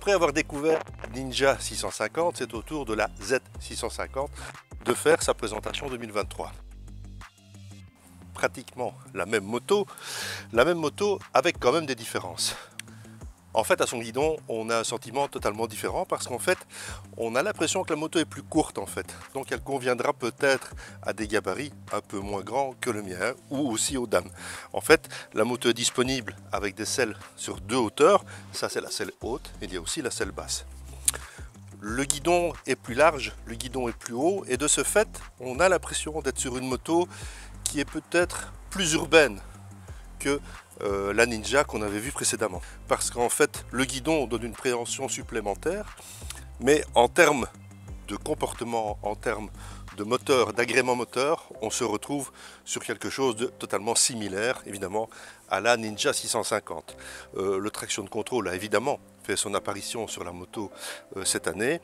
Après avoir découvert Ninja 650, c'est au tour de la Z650 de faire sa présentation 2023. Pratiquement la même moto avec quand même des différences. En fait, à son guidon, on a un sentiment totalement différent parce qu'en fait, on a l'impression que la moto est plus courte en fait. Donc elle conviendra peut-être à des gabarits un peu moins grands que le mien ou aussi aux dames. En fait, la moto est disponible avec des selles sur deux hauteurs. Ça, c'est la selle haute. Il y a aussi la selle basse. Le guidon est plus large, le guidon est plus haut et de ce fait, on a l'impression d'être sur une moto qui est peut-être plus urbaine que la Ninja qu'on avait vue précédemment. Parce qu'en fait, le guidon donne une préhension supplémentaire, mais en termes de comportement, en termes de moteur, d'agrément moteur, on se retrouve sur quelque chose de totalement similaire, évidemment, à la Ninja 650. Le traction control a évidemment fait son apparition sur la moto cette année.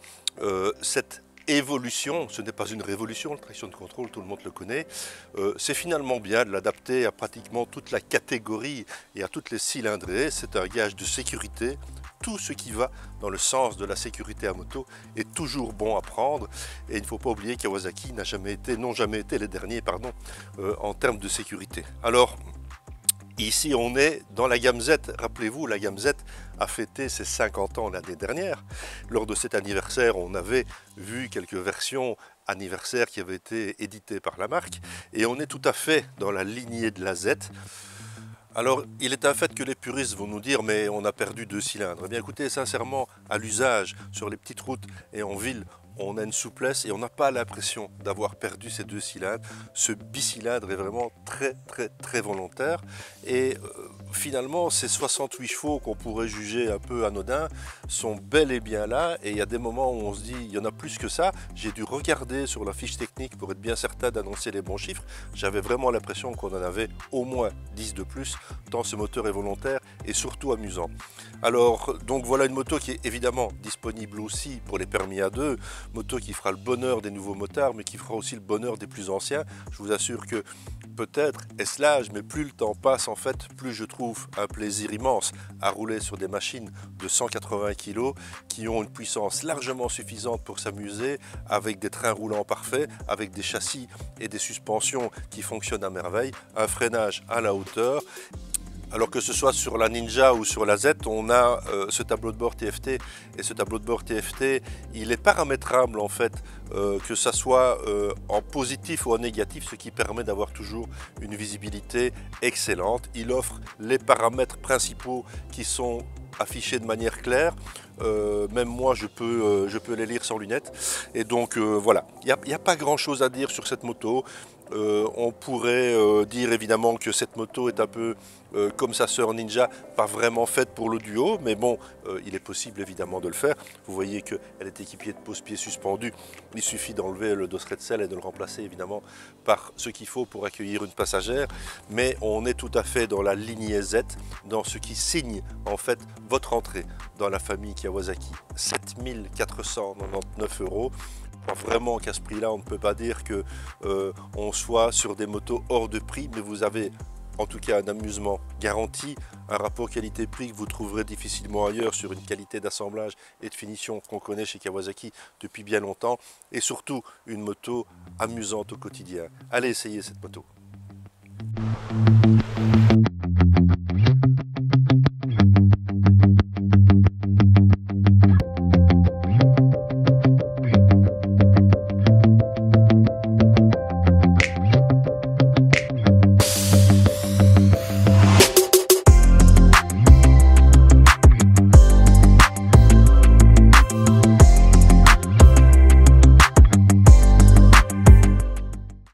Cette évolution, ce n'est pas une révolution, le traction control, tout le monde le connaît. C'est finalement bien de l'adapter à pratiquement toute la catégorie et à toutes les cylindrées. C'est un gage de sécurité. Tout ce qui va dans le sens de la sécurité à moto est toujours bon à prendre. Et il ne faut pas oublier que Kawasaki n'ont jamais été les derniers en termes de sécurité. Alors, ici, on est dans la gamme Z. Rappelez-vous, la gamme Z a fêté ses 50 ans l'année dernière. Lors de cet anniversaire, on avait vu quelques versions anniversaires qui avaient été éditées par la marque. Et on est tout à fait dans la lignée de la Z. Alors, il est un fait que les puristes vont nous dire « mais on a perdu 2 cylindres ». Eh bien écoutez, sincèrement, à l'usage, sur les petites routes et en ville, on a une souplesse et on n'a pas l'impression d'avoir perdu ces 2 cylindres. Ce bicylindre est vraiment très volontaire. Et finalement, ces 68 chevaux qu'on pourrait juger un peu anodins sont bel et bien là. Et il y a des moments où on se dit, il y en a plus que ça. J'ai dû regarder sur la fiche technique pour être bien certain d'annoncer les bons chiffres. J'avais vraiment l'impression qu'on en avait au moins 10 de plus, tant ce moteur est volontaire et surtout amusant. Alors, donc voilà une moto qui est évidemment disponible aussi pour les permis A2, moto qui fera le bonheur des nouveaux motards, mais qui fera aussi le bonheur des plus anciens. Je vous assure que peut-être est-ce l'âge, mais plus le temps passe, en fait, plus je trouve un plaisir immense à rouler sur des machines de 180 kg qui ont une puissance largement suffisante pour s'amuser, avec des trains roulants parfaits, avec des châssis et des suspensions qui fonctionnent à merveille, un freinage à la hauteur. Alors que ce soit sur la Ninja ou sur la Z, on a ce tableau de bord TFT et ce tableau de bord TFT, il est paramétrable en fait, que ça soit en positif ou en négatif, ce qui permet d'avoir toujours une visibilité excellente. Il offre les paramètres principaux qui sont affichés de manière claire. Même moi je peux les lire sans lunettes et donc voilà, il n'y a pas grand chose à dire sur cette moto. On pourrait dire évidemment que cette moto est un peu comme sa sœur Ninja, pas vraiment faite pour le duo, mais bon, il est possible évidemment de le faire. Vous voyez qu'elle est équipée de pose-pieds suspendus, il suffit d'enlever le dosseret de selle et de le remplacer évidemment par ce qu'il faut pour accueillir une passagère, mais on est tout à fait dans la lignée Z, dans ce qui signe en fait votre entrée dans la famille Kawasaki. 7 499 €. Vraiment qu'à ce prix-là, on ne peut pas dire que on soit sur des motos hors de prix, mais vous avez en tout cas un amusement garanti, un rapport qualité-prix que vous trouverez difficilement ailleurs sur une qualité d'assemblage et de finition qu'on connaît chez Kawasaki depuis bien longtemps, et surtout une moto amusante au quotidien. Allez essayer cette moto.